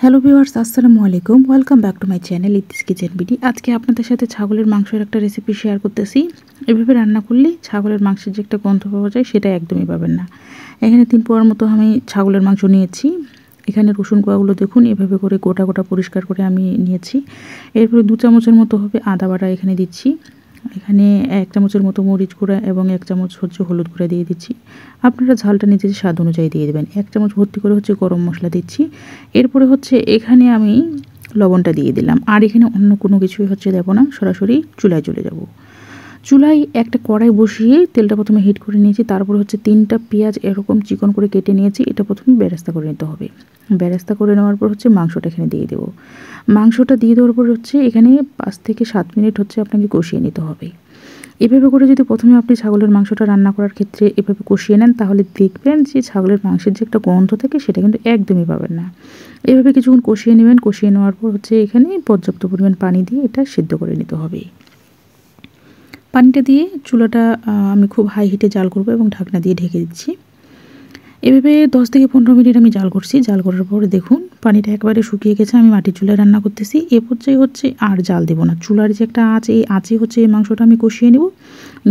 Hello viewers, আসসালামু আলাইকুম। Welcome back to my channel Iti's kitchen BD. আজকে আপনাদের সাথে ছাগলের মাংসের একটা রেসিপি শেয়ার করতেছি। এভাবে রান্না করলে ছাগলের মাংসের যে একটা গন্ধ পাওয়া যায় সেটা একদমই পাবেন না। এখানে 3 পোয়ার মতো আমি ছাগলের মাংস নিয়েছি। এখানে রসুন কোয়াগুলো দেখুন এভাবে করে গোটা গোটা পরিষ্কার করে আমি নিয়েছি। এরপরে 2 চামচের মতো হবে আদা বাটা এখানে দিচ্ছি। এখানে 1 চামচের মতো মরিচ গুঁড়া এবং 1 চামচ হচ্ছে হলুদ গুঁড়া দিয়ে দিচ্ছি। আপনারা ঝালটা নিজের স্বাদ অনুযায়ী দিয়ে দেবেন। 1 চামচ ভর্তি করে হচ্ছে গরম মশলা দিচ্ছি। এরপরে হচ্ছে এখানে আমি লবণটা দিয়ে দিলাম। আর এখানে অন্য কোনো কিছুই হচ্ছে দেব না, সরাসরি চুলায় চলে যাব। চুলায় একটা কড়াই বসিয়ে তেলটা প্রথমে হিট করে নিয়েছি। তারপর হচ্ছে 3টা পেঁয়াজ এরকম চিকন করে কেটে নিয়েছি। এটা প্রথমে বেরেস্তা করে নিতে হবে। বেরেস্তা করে নেওয়ার পর হচ্ছে মাংসটা এখানে দিয়ে দেবো। মাংসটা দিয়ে দেওয়ার পর হচ্ছে এখানে 5 থেকে 7 মিনিট হচ্ছে আপনাকে কষিয়ে নিতে হবে। এভাবে করে যদি প্রথমে আপনি ছাগলের মাংসটা রান্না করার ক্ষেত্রে এভাবে কষিয়ে নেন, তাহলে দেখবেন যে ছাগলের মাংসের যে একটা গন্ধ থাকে সেটা কিন্তু একদমই পাবেন না। এভাবে কিছুক্ষণ কষিয়ে নেবেন। কষিয়ে নেওয়ার পর হচ্ছে এখানে পর্যাপ্ত পরিমাণ পানি দিয়ে এটা সিদ্ধ করে নিতে হবে। পানিটা দিয়ে চুলাটা আমি খুব হাই হিটে জাল করব এবং ঢাকনা দিয়ে ঢেকে দিচ্ছি। এভাবে 10 থেকে 15 মিনিট আমি জাল করছি। জাল করার পরে দেখুন পানিটা একবারে শুকিয়ে গেছে। আমি মাটির চুলায় রান্না করতেছি। এ পর্যায়ে হচ্ছে আর জাল দেব না। চুলার যে একটা আঁচ, এই আঁচে হচ্ছে এই মাংসটা আমি কষিয়ে নেব।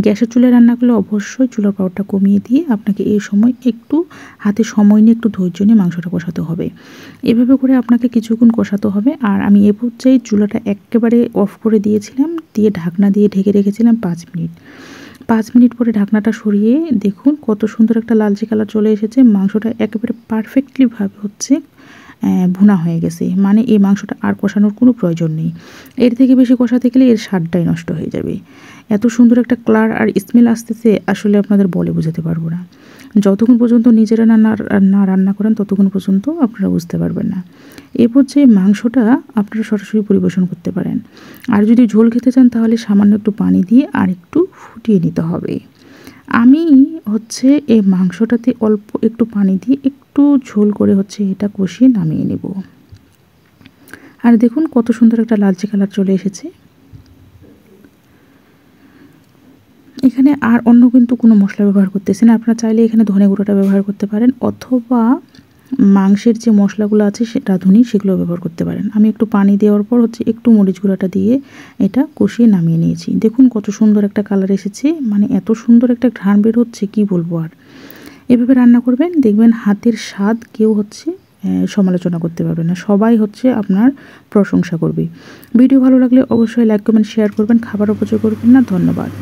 গ্যাসের চুলায় রান্না করলে অবশ্যই চুলার পাওয়ারটা কমিয়ে দিয়ে আপনাকে এই সময় একটু হাতে সময় নিয়ে একটু ধৈর্য নিয়ে মাংসটা কষাতে হবে। এভাবে করে আপনাকে কিছুক্ষণ কষাতে হবে। আর আমি এ পর্যায়ে চুলাটা একেবারে অফ করে দিয়েছিলাম, দিয়ে ঢাকনা দিয়ে ঢেকে রেখেছিলাম 5 মিনিট। 5 মিনিট পরে ঢাকনাটা সরিয়ে দেখুন কত সুন্দর একটা লালচে কালার চলে এসেছে। মাংসটা একেবারে পারফেক্টলিভাবে হচ্ছে ভুনা হয়ে গেছে। মানে এই মাংসটা আর কষানোর কোনো প্রয়োজন নেই। এর থেকে বেশি কষাতে গেলে এর স্বাদটাই নষ্ট হয়ে যাবে। এত সুন্দর একটা কালার আর স্মেল আসতেছে, আসলে আপনাদের বলে বোঝাতে পারবো না। যতক্ষণ পর্যন্ত নিজেরা না রান্না করেন ততক্ষণ পর্যন্ত আপনারা বুঝতে পারবেন না। এ পর্যায়ে মাংসটা আপনারা সরাসরি পরিবেশন করতে পারেন। আর যদি ঝোল খেতে চান তাহলে সামান্য একটু পানি দিয়ে আর একটু ফুটিয়ে নিতে হবে। আমি হচ্ছে এই মাংসটাতে অল্প একটু পানি দিয়ে একটু ঝোল করে হচ্ছে এটা কষিয়ে নামিয়ে নেব। আর দেখুন কত সুন্দর একটা লালচে কালার চলে এসেছে। এখানে আর অন্য কিন্তু কোনো মশলা ব্যবহার করতেছি না। আপনারা চাইলে এখানে ধনে গুঁড়োটা ব্যবহার করতে পারেন, অথবা মাংসের যে মশলাগুলো আছে রাঁধুনি সেগুলো ব্যবহার করতে পারেন। আমি একটু পানি দেওয়ার পর হচ্ছে একটু মরিচ গুঁড়াটা দিয়ে এটা কষিয়ে নামিয়ে নিয়েছি। দেখুন কত সুন্দর একটা কালার এসেছে। মানে এত সুন্দর একটা ঘ্রাণ বের হচ্ছে কি বলবো আর। এভাবে রান্না করবেন, দেখবেন হাতের স্বাদ কেউ হচ্ছে সমালোচনা করতে পারবে না। সবাই হচ্ছে আপনার প্রশংসা করবে। ভিডিও ভালো লাগলে অবশ্যই লাইক কমেন্ট শেয়ার করবেন। খাবার অপচয় করবেন না। ধন্যবাদ।